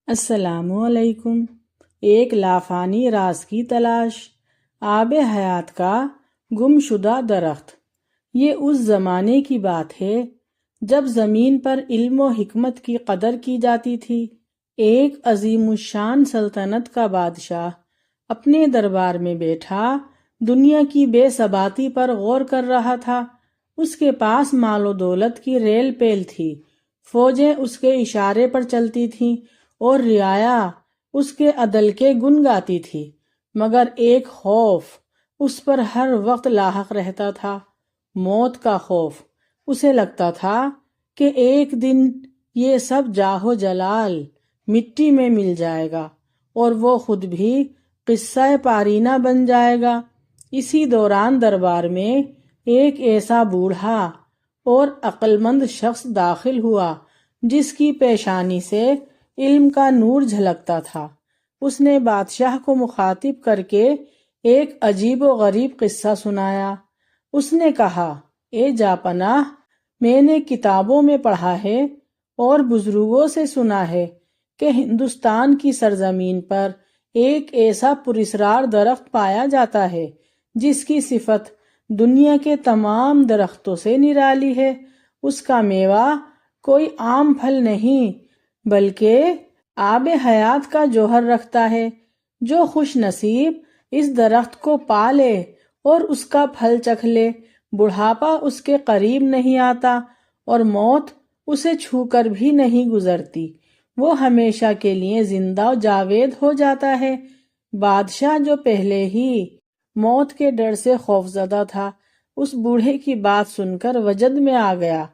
السلام علیکم۔ ایک لافانی راز کی تلاش، آب حیات کا گم شدہ درخت۔ یہ اس زمانے کی بات ہے جب زمین پر علم و حکمت کی قدر کی جاتی تھی۔ ایک عظیم الشان سلطنت کا بادشاہ اپنے دربار میں بیٹھا دنیا کی بے ثباتی پر غور کر رہا تھا۔ اس کے پاس مال و دولت کی ریل پیل تھی، فوجیں اس کے اشارے پر چلتی تھیں اور رعایا اس کے عدل کے گن گاتی تھی، مگر ایک خوف اس پر ہر وقت لاحق رہتا تھا، موت کا خوف۔ اسے لگتا تھا کہ ایک دن یہ سب جاہ و جلال مٹی میں مل جائے گا اور وہ خود بھی قصہ پارینہ بن جائے گا۔ اسی دوران دربار میں ایک ایسا بوڑھا اور عقل مند شخص داخل ہوا جس کی پیشانی سے علم کا نور جھلکتا تھا۔ اس نے بادشاہ کو مخاطب کر کے ایک عجیب و غریب قصہ سنایا۔ اس نے کہا، اے جاپناہ، میں نے کتابوں میں پڑھا ہے اور بزرگوں سے سنا ہے کہ ہندوستان کی سرزمین پر ایک ایسا پراسرار درخت پایا جاتا ہے جس کی صفت دنیا کے تمام درختوں سے نرالی ہے۔ اس کا میوہ کوئی عام پھل نہیں بلکہ آب حیات کا جوہر رکھتا ہے۔ جو خوش نصیب اس درخت کو پا لے اور اس کا پھل چکھ لے، بڑھاپا اس کے قریب نہیں آتا اور موت اسے چھو کر بھی نہیں گزرتی، وہ ہمیشہ کے لیے زندہ و جاوید ہو جاتا ہے۔ بادشاہ جو پہلے ہی موت کے ڈر سے خوفزدہ تھا، اس بوڑھے کی بات سن کر وجد میں آ گیا۔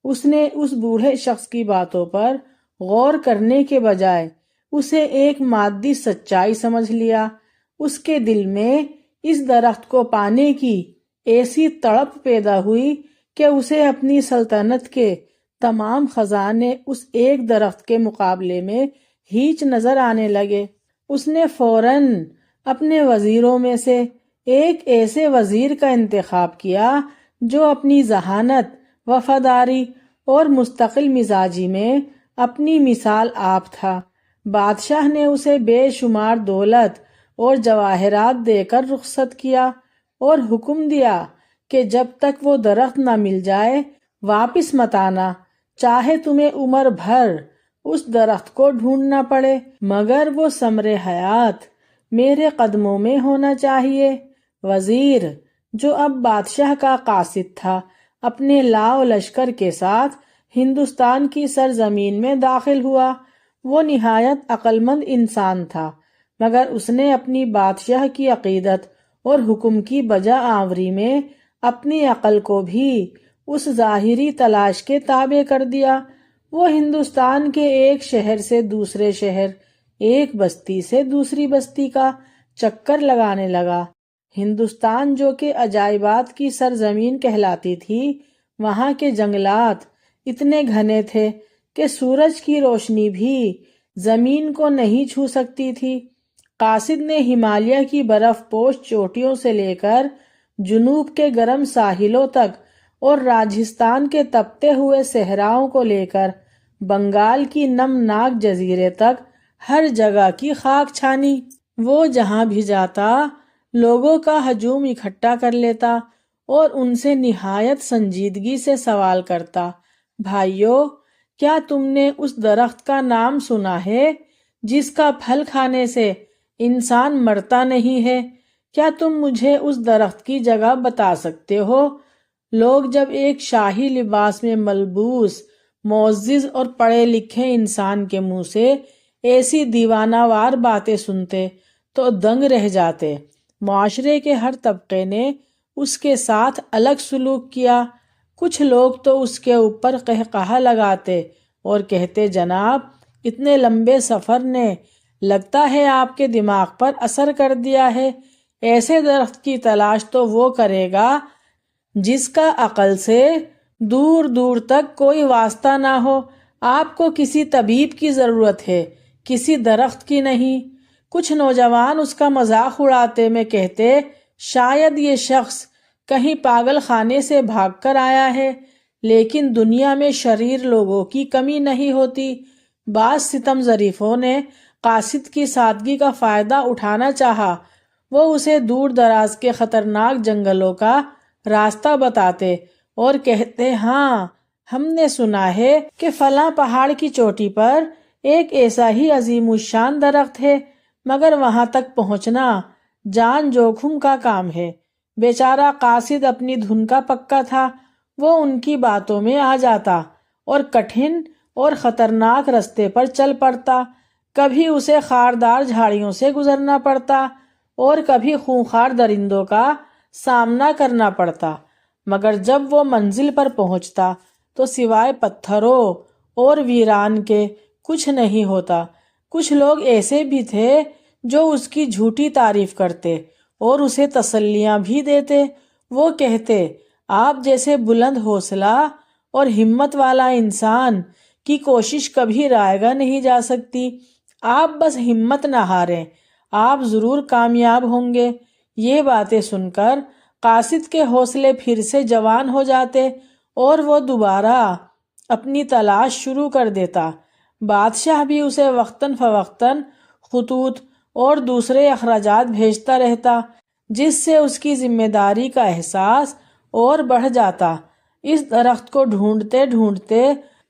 اس نے اس بوڑھے شخص کی باتوں پر غور کرنے کے بجائے اسے ایک مادی سچائی سمجھ لیا۔ اس کے دل میں اس درخت کو پانے کی ایسی تڑپ پیدا ہوئی کہ اسے اپنی سلطنت کے تمام خزانے اس ایک درخت کے مقابلے میں ہیچ نظر آنے لگے۔ اس نے فوراً اپنے وزیروں میں سے ایک ایسے وزیر کا انتخاب کیا جو اپنی ذہانت، وفاداری اور مستقل مزاجی میں اپنی مثال آپ تھا۔ بادشاہ نے اسے بے شمار دولت اور جواہرات دے کر رخصت کیا اور حکم دیا کہ جب تک وہ درخت نہ مل جائے واپس مت آنا، چاہے تمہیں عمر بھر اس درخت کو ڈھونڈنا پڑے، مگر وہ ثمر حیات میرے قدموں میں ہونا چاہیے۔ وزیر، جو اب بادشاہ کا قاصد تھا، اپنے لاؤ لشکر کے ساتھ ہندوستان کی سرزمین میں داخل ہوا۔ وہ نہایت عقل مند انسان تھا، مگر اس نے اپنی بادشاہ کی عقیدت اور حکم کی بجا آوری میں اپنی عقل کو بھی اس ظاہری تلاش کے تابع کر دیا۔ وہ ہندوستان کے ایک شہر سے دوسرے شہر، ایک بستی سے دوسری بستی کا چکر لگانے لگا۔ ہندوستان جو کہ عجائبات کی سرزمین کہلاتی تھی، وہاں کے جنگلات اتنے گھنے تھے کہ سورج کی روشنی بھی زمین کو نہیں چھو سکتی تھی۔ قاصد نے ہمالیہ کی برف پوش چوٹیوں سے لے کر جنوب کے گرم ساحلوں تک اور راجستھان کے تپتے ہوئے صحراؤں کو لے کر بنگال کی نمناک جزیرے تک ہر جگہ کی خاک چھانی۔ وہ جہاں بھی جاتا لوگوں کا ہجوم اکٹھا کر لیتا اور ان سے نہایت سنجیدگی سے سوال کرتا، بھائیو، کیا تم نے اس درخت کا نام سنا ہے جس کا پھل کھانے سے انسان مرتا نہیں ہے؟ کیا تم مجھے اس درخت کی جگہ بتا سکتے ہو؟ لوگ جب ایک شاہی لباس میں ملبوس معزز اور پڑھے لکھے انسان کے منہ سے ایسی دیوانہ وار باتیں سنتے تو دنگ رہ جاتے۔ معاشرے کے ہر طبقے نے اس کے ساتھ الگ سلوک کیا۔ کچھ لوگ تو اس کے اوپر قہقہہ لگاتے اور کہتے، جناب، اتنے لمبے سفر نے لگتا ہے آپ کے دماغ پر اثر کر دیا ہے۔ ایسے درخت کی تلاش تو وہ کرے گا جس کا عقل سے دور دور تک کوئی واسطہ نہ ہو۔ آپ کو کسی طبیب کی ضرورت ہے، کسی درخت کی نہیں۔ کچھ نوجوان اس کا مذاق اڑاتے میں کہتے، شاید یہ شخص کہیں پاگل خانے سے بھاگ کر آیا ہے، لیکن دنیا میں شریر لوگوں کی کمی نہیں ہوتی۔ بعض ستم ظریفوں نے قاصد کی سادگی کا فائدہ اٹھانا چاہا، وہ اسے دور دراز کے خطرناک جنگلوں کا راستہ بتاتے اور کہتے، ہاں ہم نے سنا ہے کہ فلاں پہاڑ کی چوٹی پر ایک ایسا ہی عظیم الشان درخت ہے، مگر وہاں تک پہنچنا جان جوکھم کا کام ہے۔ بیچارہ قاصد اپنی دھن کا پکا تھا، وہ ان کی باتوں میں آ جاتا اور کٹھن اور خطرناک رستے پر چل پڑتا۔ کبھی اسے خاردار جھاڑیوں سے گزرنا پڑتا اور کبھی خونخوار درندوں کا سامنا کرنا پڑتا، مگر جب وہ منزل پر پہنچتا تو سوائے پتھروں اور ویران کے کچھ نہیں ہوتا۔ کچھ لوگ ایسے بھی تھے جو اس کی جھوٹی تعریف کرتے اور اسے تسلیاں بھی دیتے۔ وہ کہتے، آپ جیسے بلند حوصلہ اور ہمت والا انسان کی کوشش کبھی رائگاں نہیں جا سکتی، آپ بس ہمت نہ ہاریں، آپ ضرور کامیاب ہوں گے۔ یہ باتیں سن کر قاصد کے حوصلے پھر سے جوان ہو جاتے اور وہ دوبارہ اپنی تلاش شروع کر دیتا۔ بادشاہ بھی اسے وقتاً فوقتاً خطوط اور دوسرے اخراجات بھیجتا رہتا، جس سے اس کی ذمہ داری کا احساس اور بڑھ جاتا۔ اس درخت کو ڈھونڈتے ڈھونڈتے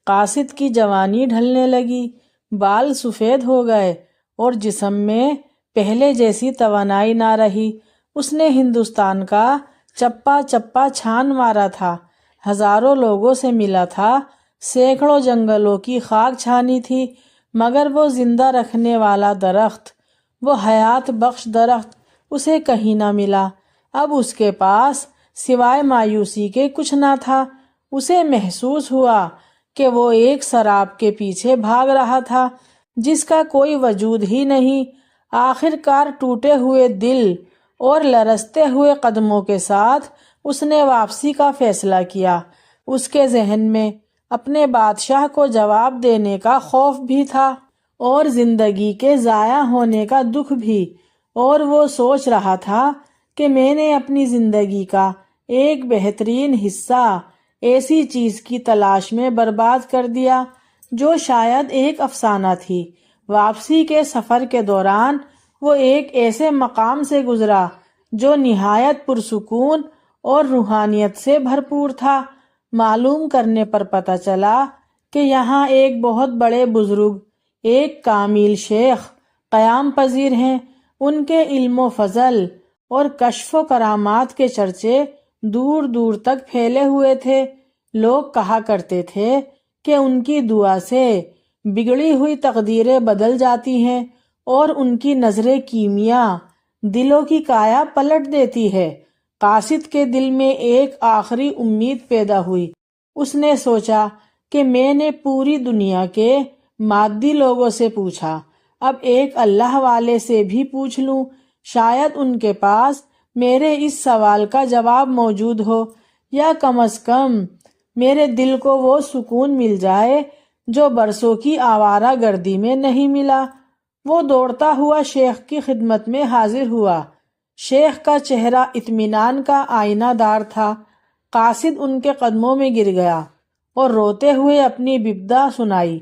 قاصد کی جوانی ڈھلنے لگی، بال سفید ہو گئے اور جسم میں پہلے جیسی توانائی نہ رہی۔ اس نے ہندوستان کا چپا چپا چھان مارا تھا، ہزاروں لوگوں سے ملا تھا، سینکڑوں جنگلوں کی خاک چھانی تھی، مگر وہ زندہ رکھنے والا درخت، وہ حیات بخش درخت اسے کہیں نہ ملا۔ اب اس کے پاس سوائے مایوسی کے کچھ نہ تھا۔ اسے محسوس ہوا کہ وہ ایک سراب کے پیچھے بھاگ رہا تھا جس کا کوئی وجود ہی نہیں۔ آخر کار ٹوٹے ہوئے دل اور لرزتے ہوئے قدموں کے ساتھ اس نے واپسی کا فیصلہ کیا۔ اس کے ذہن میں اپنے بادشاہ کو جواب دینے کا خوف بھی تھا اور زندگی کے ضائع ہونے کا دکھ بھی، اور وہ سوچ رہا تھا کہ میں نے اپنی زندگی کا ایک بہترین حصہ ایسی چیز کی تلاش میں برباد کر دیا جو شاید ایک افسانہ تھی۔ واپسی کے سفر کے دوران وہ ایک ایسے مقام سے گزرا جو نہایت پرسکون اور روحانیت سے بھرپور تھا۔ معلوم کرنے پر پتہ چلا کہ یہاں ایک بہت بڑے بزرگ، ایک کامل شیخ قیام پذیر ہیں۔ ان کے علم و فضل اور کشف و کرامات کے چرچے دور دور تک پھیلے ہوئے تھے۔ لوگ کہا کرتے تھے کہ ان کی دعا سے بگڑی ہوئی تقدیریں بدل جاتی ہیں اور ان کی نظر کیمیا دلوں کی کایا پلٹ دیتی ہے۔ قاصد کے دل میں ایک آخری امید پیدا ہوئی۔ اس نے سوچا کہ میں نے پوری دنیا کے مادی لوگوں سے پوچھا، اب ایک اللہ والے سے بھی پوچھ لوں، شاید ان کے پاس میرے اس سوال کا جواب موجود ہو، یا کم از کم میرے دل کو وہ سکون مل جائے جو برسوں کی آوارہ گردی میں نہیں ملا۔ وہ دوڑتا ہوا شیخ کی خدمت میں حاضر ہوا۔ شیخ کا چہرہ اطمینان کا آئینہ دار تھا۔ قاصد ان کے قدموں میں گر گیا اور روتے ہوئے اپنی بپدا سنائی۔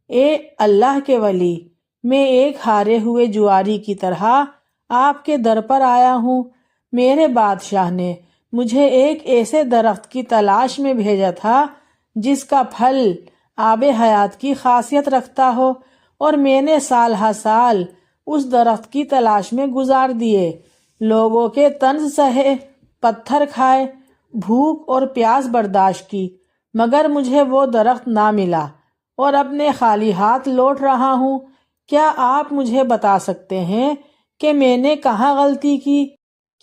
اے اللہ کے ولی، میں ایک ہارے ہوئے جواری کی طرح آپ کے در پر آیا ہوں۔ میرے بادشاہ نے مجھے ایک ایسے درخت کی تلاش میں بھیجا تھا جس کا پھل آب حیات کی خاصیت رکھتا ہو، اور میں نے سال ہا سال اس درخت کی تلاش میں گزار دیے، لوگوں کے طنز سہے، پتھر کھائے، بھوک اور پیاس برداشت کی، مگر مجھے وہ درخت نہ ملا اور اپنے خالی ہاتھ لوٹ رہا ہوں۔ کیا آپ مجھے بتا سکتے ہیں کہ میں نے کہاں غلطی کی؟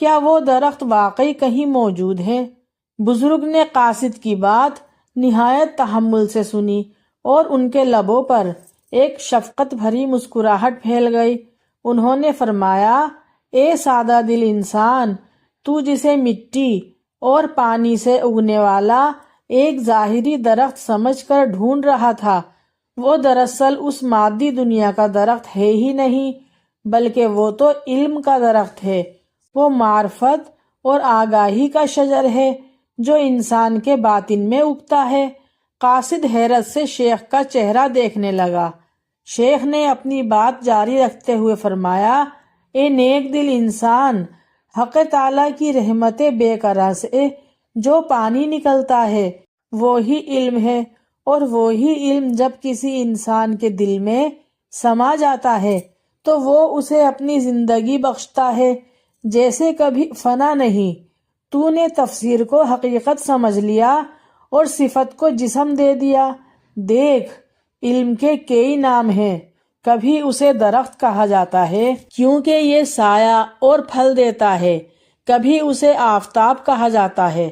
کیا وہ درخت واقعی کہیں موجود ہے؟ بزرگ نے قاصد کی بات نہایت تحمل سے سنی اور ان کے لبوں پر ایک شفقت بھری مسکراہٹ پھیل گئی۔ انہوں نے فرمایا، اے سادہ دل انسان، تو جسے مٹی اور پانی سے اگنے والا ایک ظاہری درخت سمجھ کر ڈھونڈ رہا تھا، وہ دراصل اس مادی دنیا کا درخت ہے ہی نہیں، بلکہ وہ تو علم کا درخت ہے، وہ معرفت اور آگاہی کا شجر ہے جو انسان کے باطن میں اگتا ہے۔ قاصد حیرت سے شیخ کا چہرہ دیکھنے لگا۔ شیخ نے اپنی بات جاری رکھتے ہوئے فرمایا، اے نیک دل انسان، حق تعالیٰ کی رحمت بے قرار سے جو پانی نکلتا ہے وہی علم ہے، اور وہی علم جب کسی انسان کے دل میں سما جاتا ہے تو وہ اسے اپنی زندگی بخشتا ہے جیسے کبھی فنا نہیں۔ تو نے تفسیر کو حقیقت سمجھ لیا اور صفت کو جسم دے دیا۔ دیکھ، علم کے کئی نام ہیں۔ کبھی اسے درخت کہا جاتا ہے کیونکہ یہ سایہ اور پھل دیتا ہے، کبھی اسے آفتاب کہا جاتا ہے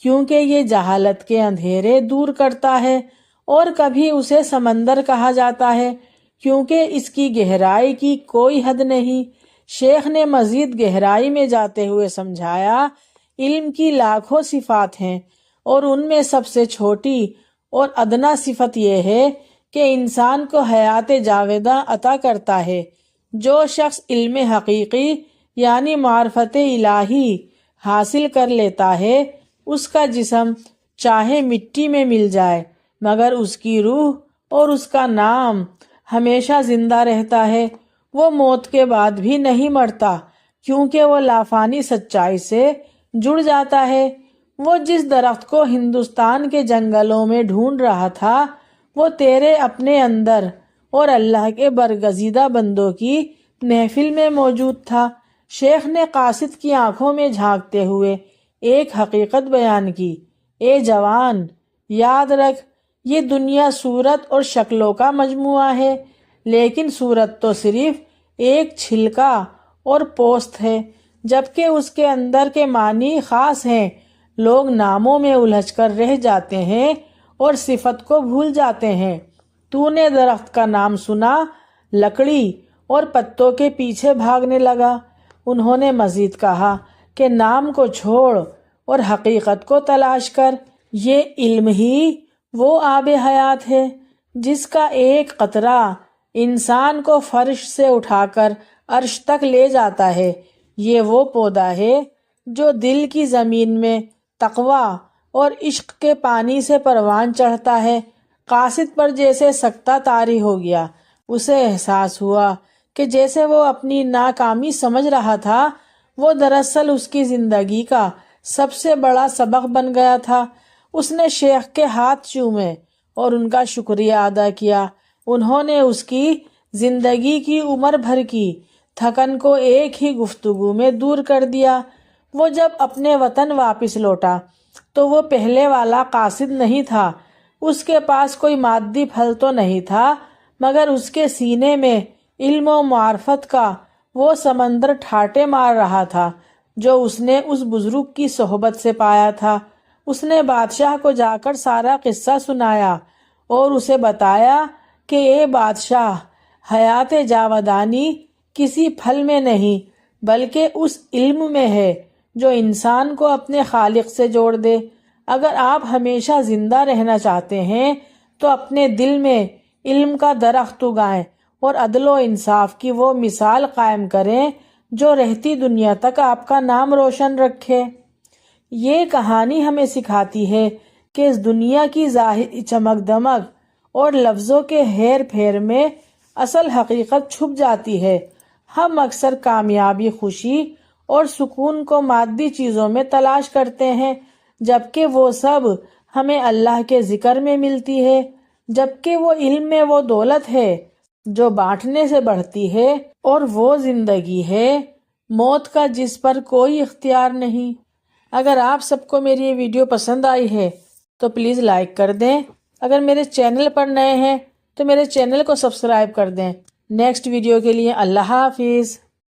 کیونکہ یہ جہالت کے اندھیرے دور کرتا ہے، اور کبھی اسے سمندر کہا جاتا ہے کیونکہ اس کی گہرائی کی کوئی حد نہیں۔ شیخ نے مزید گہرائی میں جاتے ہوئے سمجھایا، علم کی لاکھوں صفات ہیں، اور ان میں سب سے چھوٹی اور ادنا صفت یہ ہے کہ انسان کو حیات جاودہ عطا کرتا ہے۔ جو شخص علم حقیقی یعنی معرفت الہی حاصل کر لیتا ہے، اس کا جسم چاہے مٹی میں مل جائے مگر اس کی روح اور اس کا نام ہمیشہ زندہ رہتا ہے۔ وہ موت کے بعد بھی نہیں مرتا کیونکہ وہ لافانی سچائی سے جڑ جاتا ہے۔ وہ جس درخت کو ہندوستان کے جنگلوں میں ڈھونڈ رہا تھا وہ تیرے اپنے اندر اور اللہ کے برگزیدہ بندوں کی محفل میں موجود تھا۔ شیخ نے قاصد کی آنکھوں میں جھانکتے ہوئے ایک حقیقت بیان کی، اے جوان، یاد رکھ، یہ دنیا صورت اور شکلوں کا مجموعہ ہے، لیکن صورت تو صرف ایک چھلکا اور پوست ہے، جبکہ اس کے اندر کے معنی خاص ہیں۔ لوگ ناموں میں الجھ کر رہ جاتے ہیں اور صفت کو بھول جاتے ہیں۔ تو نے درخت کا نام سنا، لکڑی اور پتوں کے پیچھے بھاگنے لگا۔ انہوں نے مزید کہا کہ نام کو چھوڑ اور حقیقت کو تلاش کر۔ یہ علم ہی وہ آب حیات ہے جس کا ایک قطرہ انسان کو فرش سے اٹھا کر عرش تک لے جاتا ہے۔ یہ وہ پودا ہے جو دل کی زمین میں تقویٰ اور عشق کے پانی سے پروان چڑھتا ہے۔ قاصد پر جیسے سکتہ طاری ہو گیا۔ اسے احساس ہوا کہ جیسے وہ اپنی ناکامی سمجھ رہا تھا، وہ دراصل اس کی زندگی کا سب سے بڑا سبق بن گیا تھا۔ اس نے شیخ کے ہاتھ چومے اور ان کا شکریہ ادا کیا۔ انہوں نے اس کی زندگی کی عمر بھر کی تھکن کو ایک ہی گفتگو میں دور کر دیا۔ وہ جب اپنے وطن واپس لوٹا تو وہ پہلے والا قاصد نہیں تھا۔ اس کے پاس کوئی مادی پھل تو نہیں تھا، مگر اس کے سینے میں علم و معرفت کا وہ سمندر ٹھاٹے مار رہا تھا جو اس نے اس بزرگ کی صحبت سے پایا تھا۔ اس نے بادشاہ کو جا کر سارا قصہ سنایا اور اسے بتایا کہ اے بادشاہ، حیات جاودانی کسی پھل میں نہیں بلکہ اس علم میں ہے جو انسان کو اپنے خالق سے جوڑ دے۔ اگر آپ ہمیشہ زندہ رہنا چاہتے ہیں تو اپنے دل میں علم کا درخت اگائیں اور عدل و انصاف کی وہ مثال قائم کریں جو رہتی دنیا تک آپ کا نام روشن رکھے۔ یہ کہانی ہمیں سکھاتی ہے کہ اس دنیا کی ظاہری چمک دمک اور لفظوں کے ہیر پھیر میں اصل حقیقت چھپ جاتی ہے۔ ہم اکثر کامیابی، خوشی اور سکون کو مادی چیزوں میں تلاش کرتے ہیں، جبکہ وہ سب ہمیں اللہ کے ذکر میں ملتی ہے، جبکہ وہ علم میں وہ دولت ہے جو بانٹنے سے بڑھتی ہے، اور وہ زندگی ہے موت کا جس پر کوئی اختیار نہیں۔ اگر آپ سب کو میری یہ ویڈیو پسند آئی ہے تو پلیز لائک کر دیں۔ اگر میرے چینل پر نئے ہیں تو میرے چینل کو سبسکرائب کر دیں۔ نیکسٹ ویڈیو کے لیے اللہ حافظ۔